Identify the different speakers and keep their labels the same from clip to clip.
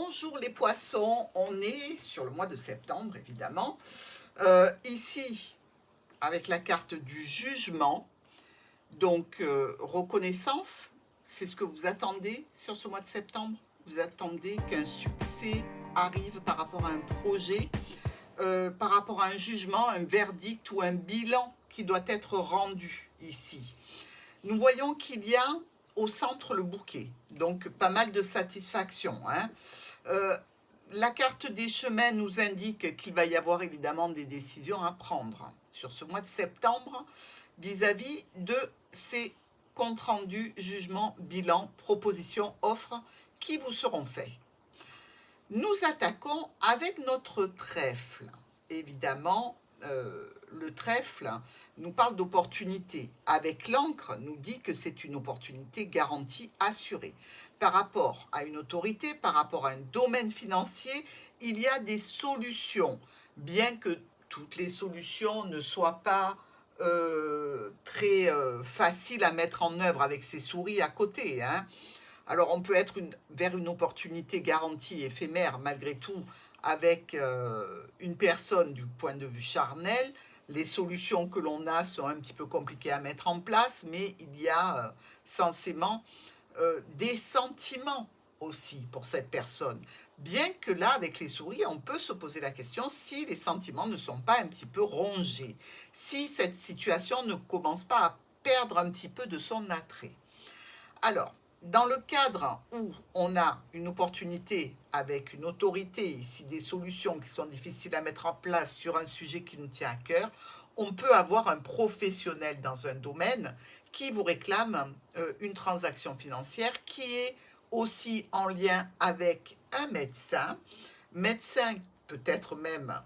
Speaker 1: Bonjour les poissons, on est sur le mois de septembre évidemment. Ici, avec la carte du jugement, donc reconnaissance, c'est ce que vous attendez sur ce mois de septembre. Vous attendez qu'un succès arrive par rapport à un projet, par rapport à un jugement, un verdict ou un bilan qui doit être rendu ici. Nous voyons qu'il y a au centre le bouquet, donc pas mal de satisfaction, hein. La carte des chemins nous indique qu'il va y avoir évidemment des décisions à prendre sur ce mois de septembre vis-à-vis de ces comptes rendus, jugements, bilans, propositions, offres qui vous seront faits. Nous attaquons avec notre trèfle. Évidemment, le trèfle nous parle d'opportunité. Avec l'encre, nous dit que c'est une opportunité garantie, assurée. Par rapport à une autorité, par rapport à un domaine financier, il y a des solutions. Bien que toutes les solutions ne soient pas très faciles à mettre en œuvre avec ses souris à côté, hein. Alors on peut être vers une opportunité garantie éphémère malgré tout avec une personne du point de vue charnel. Les solutions que l'on a sont un petit peu compliquées à mettre en place, mais il y a censément des sentiments aussi pour cette personne. Bien que là, avec les souris, on peut se poser la question si les sentiments ne sont pas un petit peu rongés, si cette situation ne commence pas à perdre un petit peu de son attrait. Alors, dans le cadre où on a une opportunité avec une autorité, ici des solutions qui sont difficiles à mettre en place sur un sujet qui nous tient à cœur, on peut avoir un professionnel dans un domaine qui vous réclame une transaction financière qui est aussi en lien avec un médecin peut-être même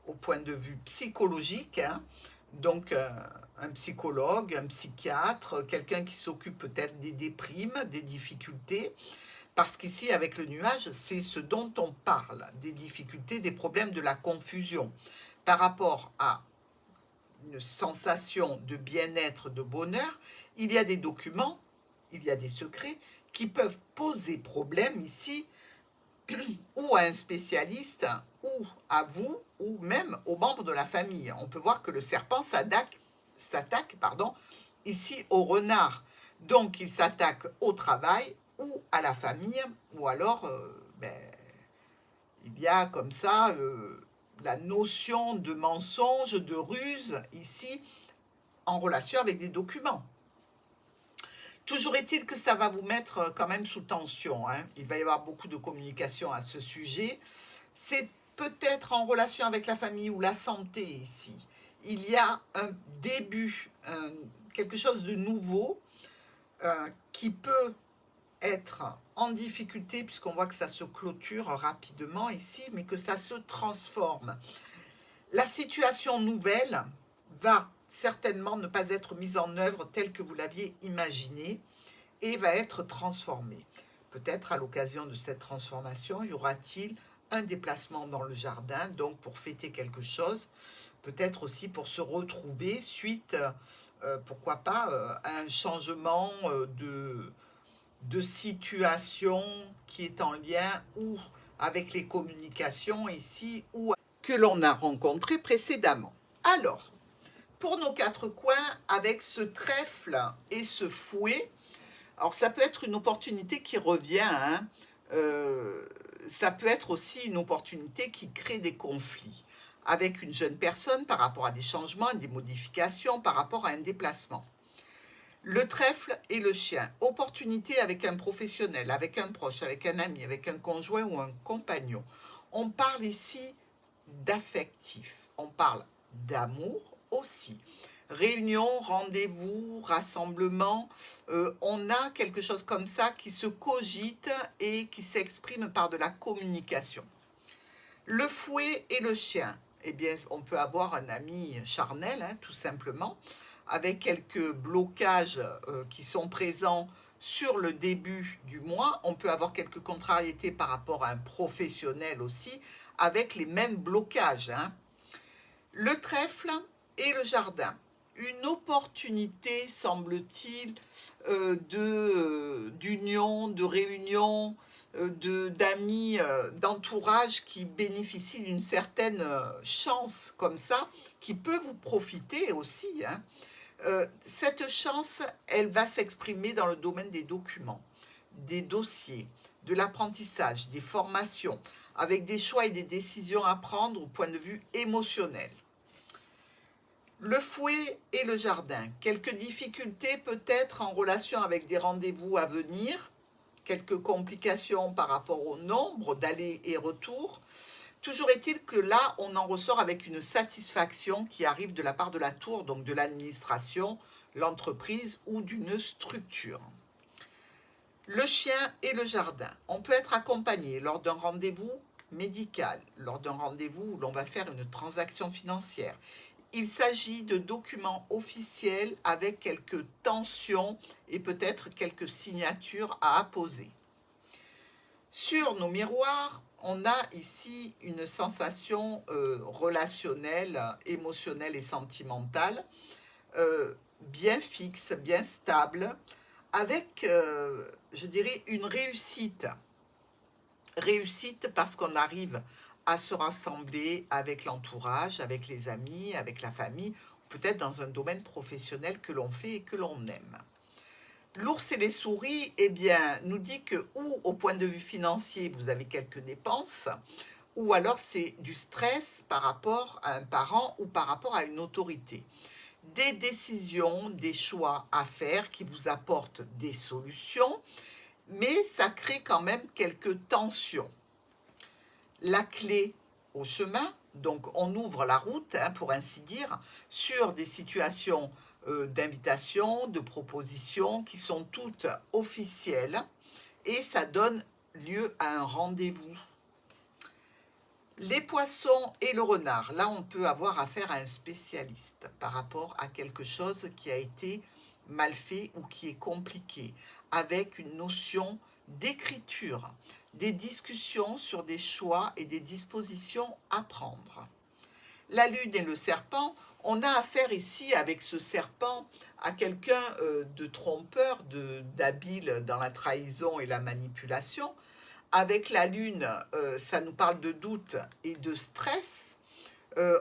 Speaker 1: au point de vue psychologique, hein, donc un psychologue, un psychiatre, quelqu'un qui s'occupe peut-être des déprimes, des difficultés, parce qu'ici avec le nuage, c'est ce dont on parle, des difficultés, des problèmes, de la confusion, par rapport à une sensation de bien-être, de bonheur. Il y a des documents, il y a des secrets qui peuvent poser problème ici, ou à un spécialiste, ou à vous, ou même aux membres de la famille. On peut voir que le serpent s'attaque, ici au renard. Donc, il s'attaque au travail, ou à la famille, ou alors, il y a comme ça la notion de mensonge, de ruse, ici, en relation avec des documents. Toujours est-il que ça va vous mettre quand même sous tension, hein. Il va y avoir beaucoup de communication à ce sujet. C'est peut-être en relation avec la famille ou la santé ici. Il y a un début, quelque chose de nouveau qui peut être en difficulté puisqu'on voit que ça se clôture rapidement ici, mais que ça se transforme. La situation nouvelle va certainement ne pas être mise en œuvre telle que vous l'aviez imaginée et va être transformée. Peut-être à l'occasion de cette transformation, y aura-t-il un déplacement dans le jardin, donc pour fêter quelque chose, peut-être aussi pour se retrouver suite, pourquoi pas, à un changement de situation qui est en lien ou avec les communications ici ou que l'on a rencontré précédemment. Alors, pour nos quatre coins, avec ce trèfle et ce fouet, alors ça peut être une opportunité qui revient, hein, ça peut être aussi une opportunité qui crée des conflits avec une jeune personne par rapport à des changements, des modifications, par rapport à un déplacement. Le trèfle et le chien, opportunité avec un professionnel, avec un proche, avec un ami, avec un conjoint ou un compagnon. On parle ici d'affectif, on parle d'amour aussi. Réunion, rendez-vous, rassemblement, on a quelque chose comme ça qui se cogite et qui s'exprime par de la communication. Le fouet et le chien, eh bien, on peut avoir un ami charnel, hein, tout simplement, avec quelques blocages qui sont présents sur le début du mois. On peut avoir quelques contrariétés par rapport à un professionnel aussi, avec les mêmes blocages, hein. Le trèfle et le jardin. une opportunité, semble-t-il, d'union, de réunion, d'amis, d'entourage qui bénéficient d'une certaine chance comme ça, qui peut vous profiter aussi, hein. Cette chance, elle va s'exprimer dans le domaine des documents, des dossiers, de l'apprentissage, des formations, avec des choix et des décisions à prendre au point de vue émotionnel. Le fouet et le jardin. Quelques difficultés peut-être en relation avec des rendez-vous à venir, quelques complications par rapport au nombre d'allers et retours. Toujours est-il que là, on en ressort avec une satisfaction qui arrive de la part de la tour, donc de l'administration, l'entreprise ou d'une structure. Le chien et le jardin. On peut être accompagné lors d'un rendez-vous médical, lors d'un rendez-vous où l'on va faire une transaction financière. Il s'agit de documents officiels avec quelques tensions et peut-être quelques signatures à apposer. Sur nos miroirs, on a ici une sensation relationnelle, émotionnelle et sentimentale, bien fixe, bien stable, avec, je dirais, une réussite. Réussite parce qu'on arrive à se rassembler avec l'entourage, avec les amis, avec la famille, peut-être dans un domaine professionnel que l'on fait et que l'on aime. L'ours et les souris, eh bien, nous dit que ou au point de vue financier, vous avez quelques dépenses, ou alors c'est du stress par rapport à un parent ou par rapport à une autorité. Des décisions, des choix à faire qui vous apportent des solutions, mais ça crée quand même quelques tensions. La clé au chemin, donc on ouvre la route, hein, pour ainsi dire, sur des situations d'invitation, de propositions qui sont toutes officielles et ça donne lieu à un rendez-vous. Les poissons et le renard, là on peut avoir affaire à un spécialiste par rapport à quelque chose qui a été mal fait ou qui est compliqué, avec une notion d'écriture, des discussions sur des choix et des dispositions à prendre. La lune et le serpent, on a affaire ici avec ce serpent à quelqu'un de trompeur, d'habile dans la trahison et la manipulation. Avec la lune, ça nous parle de doute et de stress.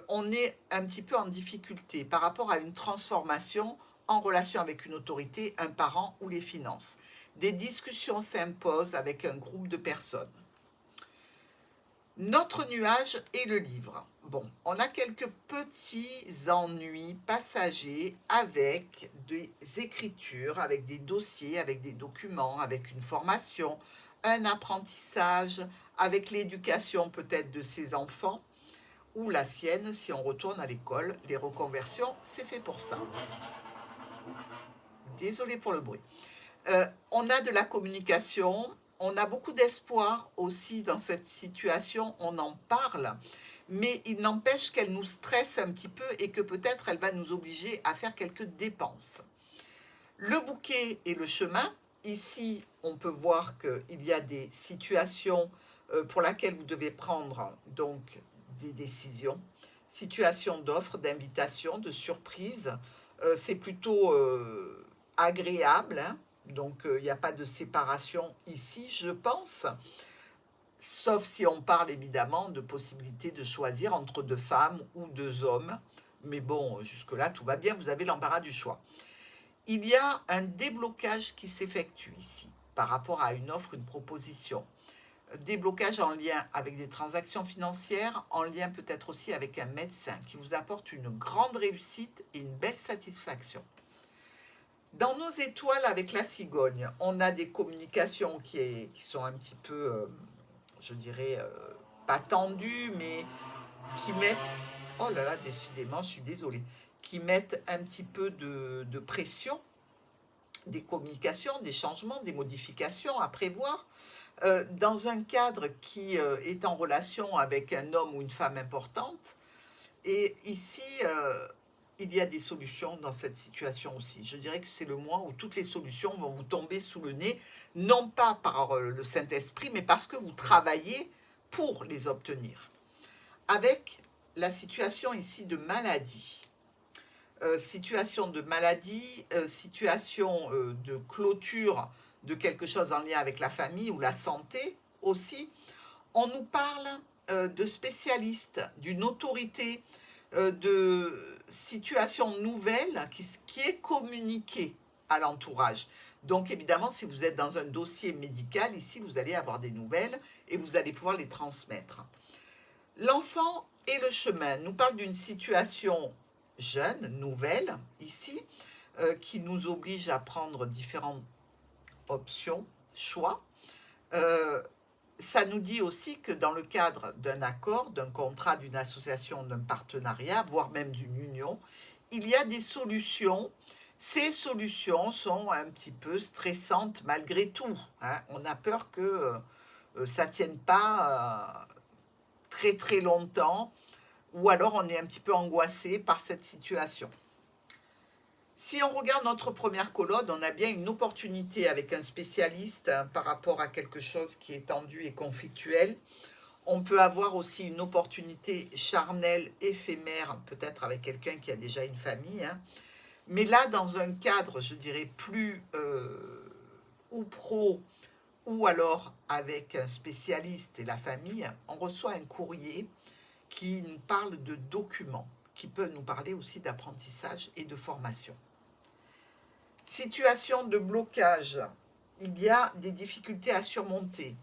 Speaker 1: On est un petit peu en difficulté par rapport à une transformation en relation avec une autorité, un parent ou les finances. Des discussions s'imposent avec un groupe de personnes. Notre nuage est le livre. Bon, on a quelques petits ennuis passagers avec des écritures, avec des dossiers, avec des documents, avec une formation, un apprentissage, avec l'éducation peut-être de ses enfants ou la sienne si on retourne à l'école. Les reconversions, c'est fait pour ça. Désolée pour le bruit. On a de la communication, on a beaucoup d'espoir aussi dans cette situation, on en parle, mais il n'empêche qu'elle nous stresse un petit peu et que peut-être elle va nous obliger à faire quelques dépenses. Le bouquet et le chemin, ici on peut voir qu'il y a des situations pour lesquelles vous devez prendre donc des décisions, situation d'offre, d'invitation, de surprise, c'est plutôt agréable, hein. Donc, il n'y a pas de séparation ici, je pense, sauf si on parle évidemment de possibilité de choisir entre deux femmes ou deux hommes. Mais bon, jusque-là, tout va bien, vous avez l'embarras du choix. Il y a un déblocage qui s'effectue ici par rapport à une offre, une proposition. Déblocage en lien avec des transactions financières, en lien peut-être aussi avec un médecin qui vous apporte une grande réussite et une belle satisfaction. Dans nos étoiles avec la cigogne, on a des communications qui sont un petit peu, je dirais, pas tendues, mais qui mettent, oh là là, décidément, je suis désolée, qui mettent un petit peu de pression, des communications, des changements, des modifications à prévoir, dans un cadre qui est en relation avec un homme ou une femme importante. Et ici, il y a des solutions dans cette situation aussi. Je dirais que c'est le mois où toutes les solutions vont vous tomber sous le nez, non pas par le Saint-Esprit, mais parce que vous travaillez pour les obtenir. Avec la situation ici de maladie. situation de maladie, situation de clôture de quelque chose en lien avec la famille ou la santé aussi. On nous parle de spécialistes, d'une autorité, de situations nouvelles qui est communiquée à l'entourage. Donc évidemment, si vous êtes dans un dossier médical, ici, vous allez avoir des nouvelles et vous allez pouvoir les transmettre. L'enfant et le chemin nous parle d'une situation jeune, nouvelle, ici, qui nous oblige à prendre différentes options, choix. Ça nous dit aussi que dans le cadre d'un accord, d'un contrat, d'une association, d'un partenariat, voire même d'une union, il y a des solutions. Ces solutions sont un petit peu stressantes malgré tout, hein. On a peur que ça ne tienne pas très très longtemps, ou alors on est un petit peu angoissé par cette situation. Si on regarde notre première colonne, on a bien une opportunité avec un spécialiste par rapport à quelque chose qui est tendu et conflictuel. On peut avoir aussi une opportunité charnelle, éphémère, peut-être avec quelqu'un qui a déjà une famille, hein. Mais là, dans un cadre, je dirais, plus ou pro, ou alors avec un spécialiste et la famille, on reçoit un courrier qui nous parle de documents, qui peut nous parler aussi d'apprentissage et de formation. Situation de blocage, il y a des difficultés à surmonter.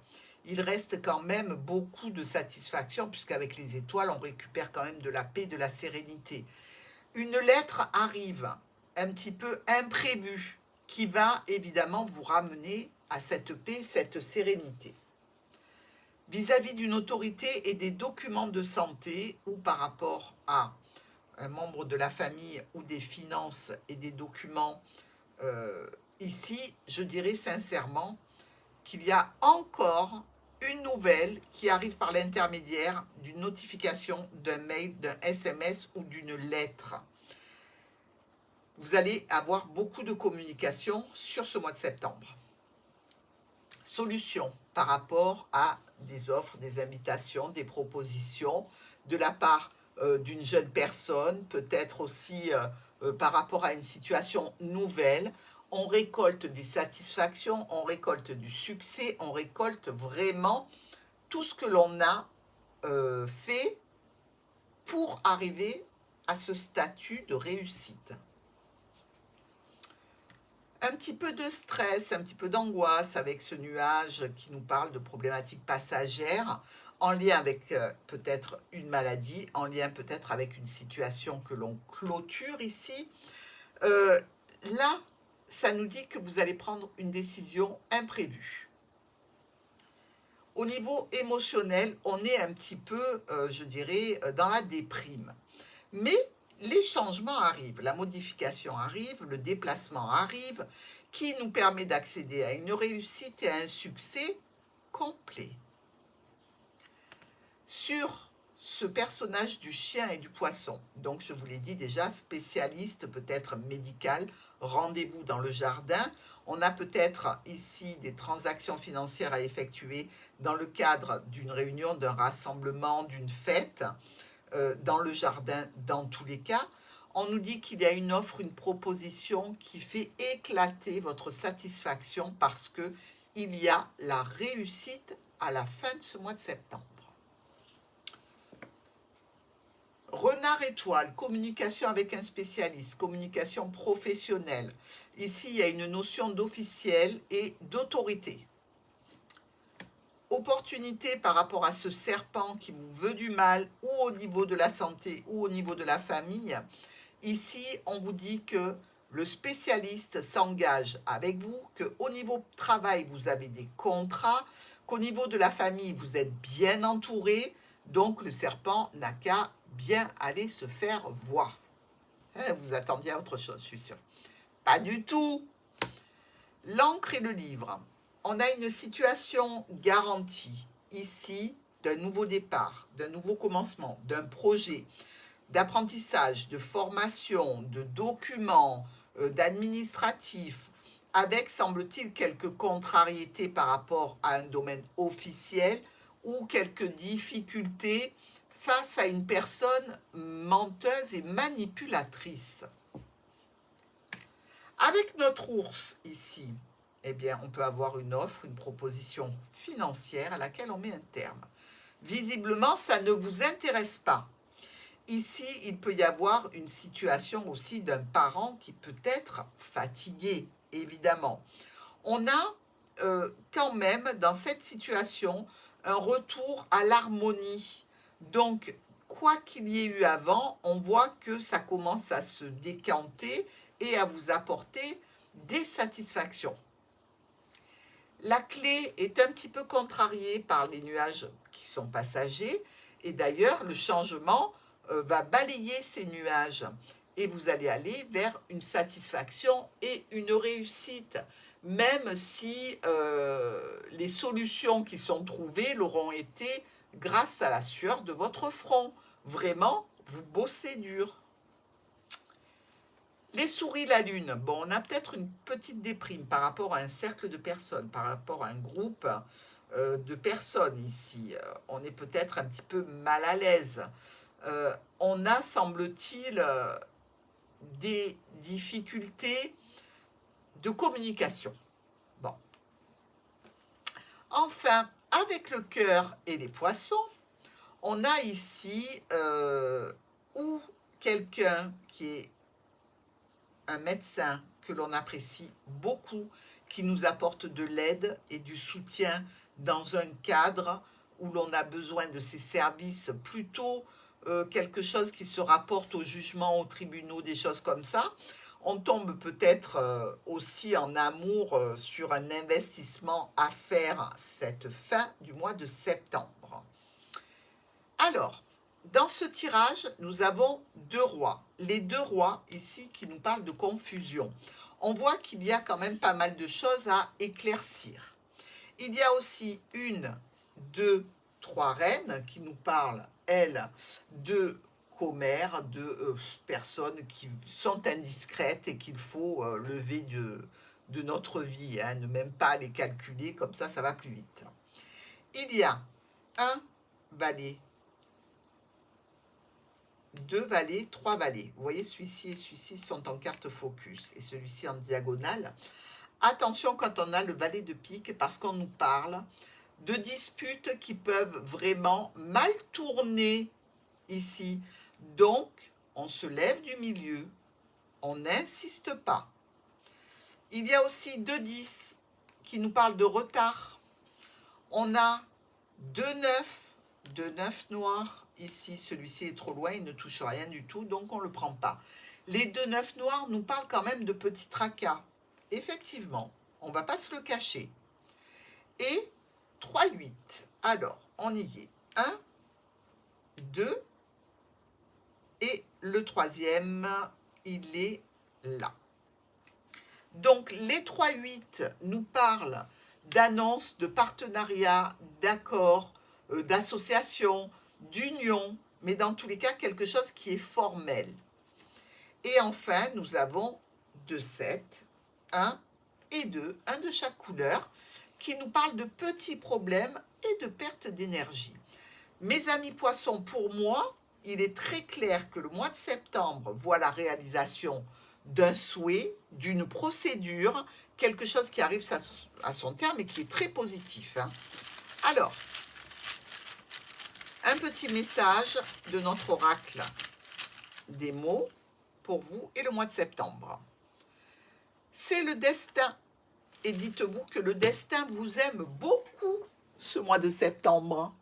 Speaker 1: Il reste quand même beaucoup de satisfaction, puisqu'avec les étoiles, on récupère quand même de la paix, de la sérénité. Une lettre arrive, un petit peu imprévue, qui va évidemment vous ramener à cette paix, cette sérénité. Vis-à-vis d'une autorité et des documents de santé, ou par rapport à un membre de la famille, ou des finances et des documents, ici, je dirais sincèrement qu'il y a encore une nouvelle qui arrive par l'intermédiaire d'une notification, d'un mail, d'un SMS ou d'une lettre. Vous allez avoir beaucoup de communication sur ce mois de septembre. Solution par rapport à des offres, des invitations, des propositions de la part d'une jeune personne, peut-être aussi par rapport à une situation nouvelle. On récolte des satisfactions, on récolte du succès, on récolte vraiment tout ce que l'on a fait pour arriver à ce statut de réussite. Un petit peu de stress, un petit peu d'angoisse avec ce nuage qui nous parle de problématiques passagères, en lien avec peut-être une maladie, en lien peut-être avec une situation que l'on clôture ici. Là, ça nous dit que vous allez prendre une décision imprévue. Au niveau émotionnel, on est un petit peu, je dirais, dans la déprime. Mais les changements arrivent, la modification arrive, le déplacement arrive, qui nous permet d'accéder à une réussite et à un succès complet. Sur ce personnage du chien et du poisson, donc je vous l'ai dit déjà, spécialiste peut-être médical, rendez-vous dans le jardin. On a peut-être ici des transactions financières à effectuer dans le cadre d'une réunion, d'un rassemblement, d'une fête, dans le jardin dans tous les cas. On nous dit qu'il y a une offre, une proposition qui fait éclater votre satisfaction parce qu'il y a la réussite à la fin de ce mois de septembre. Renard étoile, communication avec un spécialiste, communication professionnelle. Ici, il y a une notion d'officiel et d'autorité. Opportunité par rapport à ce serpent qui vous veut du mal, ou au niveau de la santé, ou au niveau de la famille. Ici, on vous dit que le spécialiste s'engage avec vous, qu'au niveau travail, vous avez des contrats, qu'au niveau de la famille, vous êtes bien entouré. Donc, le serpent n'a qu'à bien aller se faire voir. Vous attendiez à autre chose, je suis sûre. Pas du tout. L'encre et le livre. On a une situation garantie ici d'un nouveau départ, d'un nouveau commencement, d'un projet, d'apprentissage, de formation, de documents, d'administratif, avec, semble-t-il, quelques contrariétés par rapport à un domaine officiel ou quelques difficultés face à une personne menteuse et manipulatrice. Avec notre ours ici, eh bien, on peut avoir une offre, une proposition financière à laquelle on met un terme. Visiblement, ça ne vous intéresse pas. Ici, il peut y avoir une situation aussi d'un parent qui peut être fatigué, évidemment. On a quand même dans cette situation un retour à l'harmonie. Donc, quoi qu'il y ait eu avant, on voit que ça commence à se décanter et à vous apporter des satisfactions. La clé est un petit peu contrariée par les nuages qui sont passagers et d'ailleurs le changement va balayer ces nuages et vous allez aller vers une satisfaction et une réussite, même si les solutions qui sont trouvées l'auront été grâce à la sueur de votre front. Vraiment, vous bossez dur. Les souris, la lune, bon, on a peut-être une petite déprime par rapport à un cercle de personnes, par rapport à un groupe de personnes ici. On est peut-être un petit peu mal à l'aise. On a, semble-t-il, des difficultés de communication. Bon. Enfin, avec le cœur et les poissons, on a ici ou quelqu'un qui est un médecin que l'on apprécie beaucoup, qui nous apporte de l'aide et du soutien dans un cadre où l'on a besoin de ses services, plutôt quelque chose qui se rapporte au jugement, aux tribunaux, des choses comme ça. On tombe peut-être aussi en amour sur un investissement à faire cette fin du mois de septembre. Alors, dans ce tirage, nous avons 2 rois. Les 2 rois ici qui nous parlent de confusion. On voit qu'il y a quand même pas mal de choses à éclaircir. Il y a aussi 1, 2, 3 reines qui nous parlent, elles, de commères, de personnes qui sont indiscrètes et qu'il faut lever de notre vie, hein, ne même pas les calculer, comme ça va plus vite. Il y a un valet, 2 valets, 3 valets. Vous voyez, celui-ci et celui-ci sont en carte focus et celui-ci en diagonale. Attention quand on a le valet de pique parce qu'on nous parle de disputes qui peuvent vraiment mal tourner ici. Donc, on se lève du milieu, on n'insiste pas. Il y a aussi 2 10 qui nous parlent de retard. On a 2 9, 2 9 noirs. Ici, celui-ci est trop loin, il ne touche rien du tout, donc on ne le prend pas. Les 2 9 noirs nous parlent quand même de petits tracas. Effectivement, on ne va pas se le cacher. Et 3 8. Alors, on y est. 1, 2, et le troisième, il est là. Donc, les 3 8 nous parlent d'annonces, de partenariats, d'accords, d'associations, d'unions, mais dans tous les cas, quelque chose qui est formel. Et enfin, nous avons 2 7, 1 et 2, un de chaque couleur, qui nous parlent de petits problèmes et de perte d'énergie. Mes amis poissons, pour moi, il est très clair que le mois de septembre voit la réalisation d'un souhait, d'une procédure, quelque chose qui arrive à son terme et qui est très positif. Alors, un petit message de notre oracle des mots pour vous et le mois de septembre. C'est le destin. Et dites-vous que le destin vous aime beaucoup ce mois de septembre.